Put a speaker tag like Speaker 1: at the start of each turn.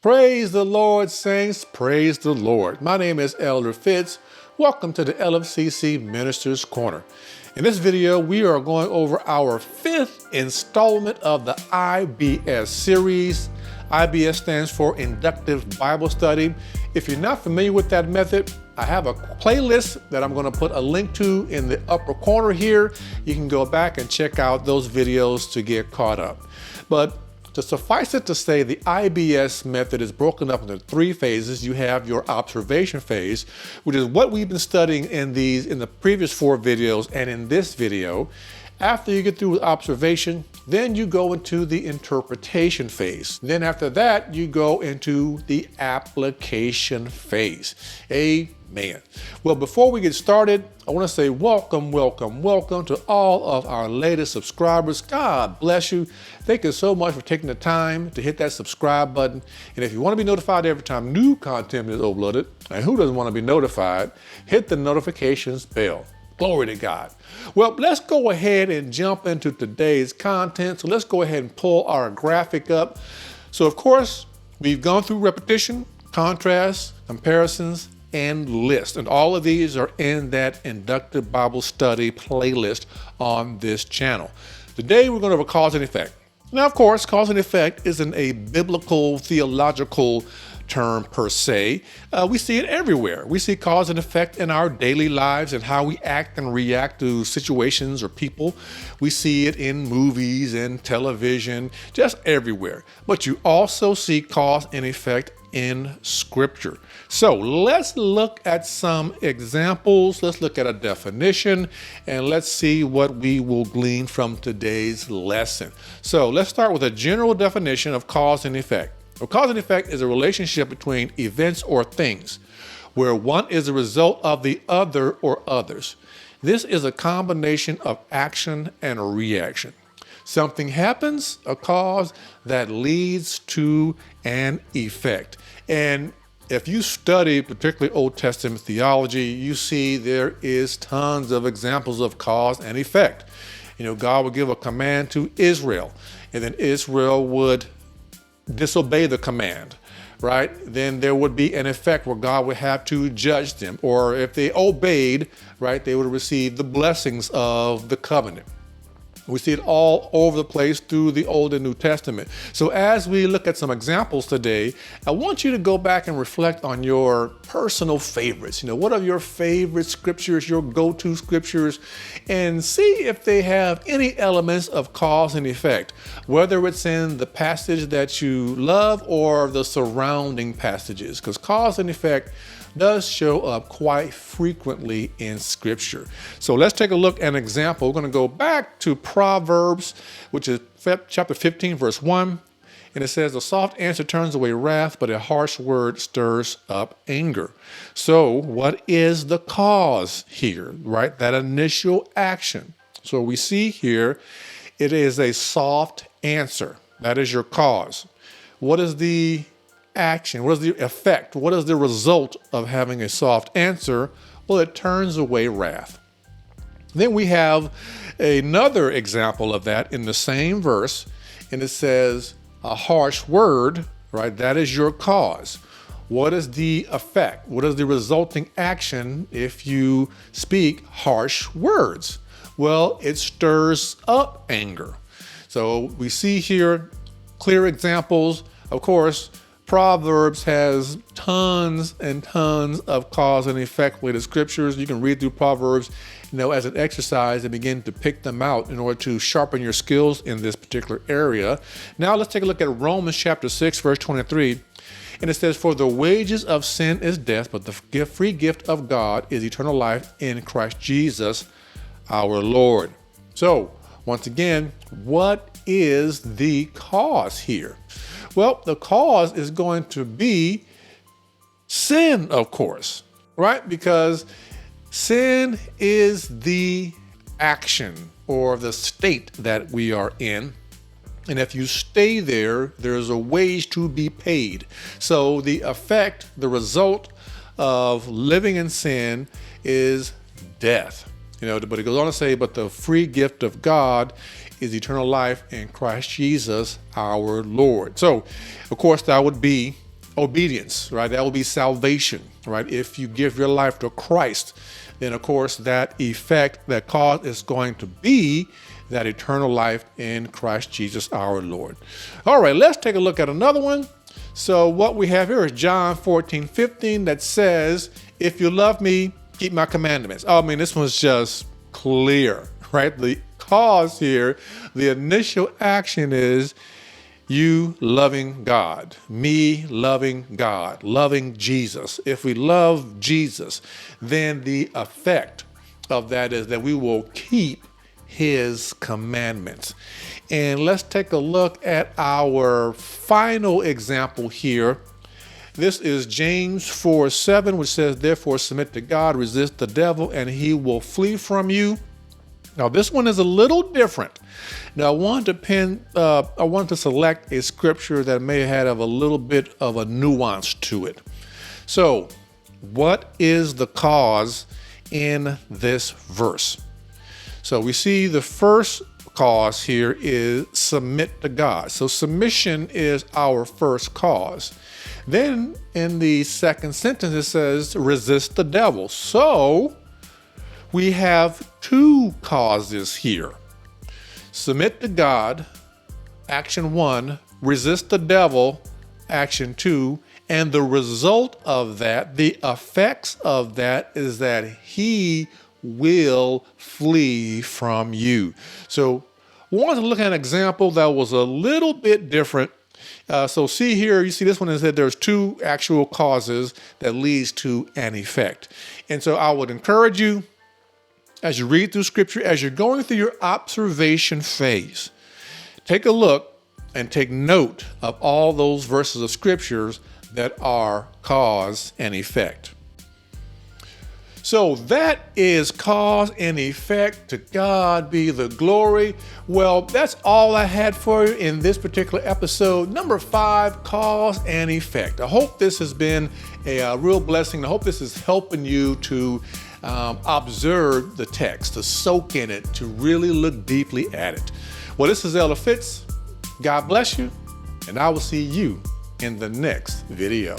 Speaker 1: Praise the Lord, saints. Praise the Lord. My name is Elder Fitz. Welcome to the LFCC Ministers Corner. In this video, we are going over our fifth installment of the IBS series. IBS stands for Inductive Bible Study. If you're not familiar with that method, I have a playlist that I'm going to put a link to in the upper corner here. You can go back and check out those videos to get caught up. But to suffice it to say, the IBS method is broken up into three phases. You have your observation phase, which is what we've been studying in the previous four videos and in this video. After you get through with observation, then you go into the interpretation phase. Then after that, you go into the application phase. Amen. Well, before we get started, I want to say welcome to all of our latest subscribers. God bless you. Thank you so much for taking the time to hit that subscribe button. And if you want to be notified every time new content is uploaded, and who doesn't want to be notified, hit the notifications bell. Glory to God. Well, let's go ahead and jump into today's content. So let's go ahead and pull our graphic up. So of course, we've gone through repetition, contrast, comparisons, and list. And all of these are in that Inductive Bible Study playlist on this channel. Today, we're going to have a cause and effect. Now, of course, cause and effect isn't a biblical, theological term per se. We see it everywhere. We see cause and effect in our daily lives and how we act and react to situations or people. We see it in movies and television, just everywhere. But you also see cause and effect in Scripture. So let's look at some examples. Let's look at a definition and let's see what we will glean from today's lesson. So let's start with a general definition of cause and effect. Well, cause and effect is a relationship between events or things where one is a result of the other or others. This is a combination of action and reaction. Something happens, a cause that leads to an effect. And if you study particularly Old Testament theology, you see there is tons of examples of cause and effect. You know, God would give a command to Israel, and then Israel would disobey the command, right? Then there would be an effect where God would have to judge them. Or if they obeyed, right, they would receive the blessings of the covenant. We see it all over the place through the Old and New Testament. So as we look at some examples today, I want you to go back and reflect on your personal favorites. You know, what are your favorite scriptures, your go-to scriptures, and see if they have any elements of cause and effect, whether it's in the passage that you love or the surrounding passages, because cause and effect does show up quite frequently in Scripture. So let's take a look at an example. We're going to go back to Proverbs, which is chapter 15, verse 1. And it says, "A soft answer turns away wrath, but a harsh word stirs up anger." So what is the cause here, right? That initial action. So we see here, it is a soft answer. That is your cause. What is the action? What is the effect? What is the result of having a soft answer? Well, it turns away wrath. Then we have another example of that in the same verse, and it says, "A harsh word," right? That is your cause. What is the effect? What is the resulting action if you speak harsh words? Well, it stirs up anger. So we see here clear examples. Of course, Proverbs has tons and tons of cause and effect related scriptures. You can read through Proverbs, you know, as an exercise and begin to pick them out in order to sharpen your skills in this particular area. Now let's take a look at Romans chapter 6, verse 23. And it says, "For the wages of sin is death, but the free gift of God is eternal life in Christ Jesus our Lord." So once again, what is the cause here? Well, the cause is going to be sin, of course, right? Because sin is the action or the state that we are in. And if you stay there, there's a wage to be paid. So the effect, the result of living in sin is death. You know, but it goes on to say, "But the free gift of God is eternal life in Christ Jesus our Lord." So, of course, that would be obedience, right? That will be salvation, right? If you give your life to Christ, then of course that effect, that cause is going to be that eternal life in Christ Jesus our Lord. All right, let's take a look at another one. So what we have here is John 14:15 that says, if you love me, keep my commandments. Oh, I mean, this one's just clear, right? The cause here, the initial action is you loving God, me loving God, loving Jesus. If we love Jesus, then the effect of that is that we will keep his commandments. And let's take a look at our final example here. This is James 4:7, which says, therefore submit to God, resist the devil, and he will flee from you. Now, this one is a little different. Now, I want to select a scripture that may have a little bit of a nuance to it. So, what is the cause in this verse? So, we see the first cause here is submit to God. So, submission is our first cause. Then, in the second sentence, it says resist the devil. So, we have two causes here. Submit to God, action 1, resist the devil, action 2, and the result of that, the effects of that is that he will flee from you. So we want to look at an example that was a little bit different. So see here, you see this one is that there's two actual causes that leads to an effect. And so I would encourage you, as you read through scripture, as you're going through your observation phase, take a look and take note of all those verses of scriptures that are cause and effect. So that is cause and effect. To God be the glory. Well, that's all I had for you in this particular episode, number 5, cause and effect. I hope this has been a real blessing. I hope this is helping you to observe the text, to soak in it, to really look deeply at it. Well, this is Elder Fitz. God bless you, and I will see you in the next video.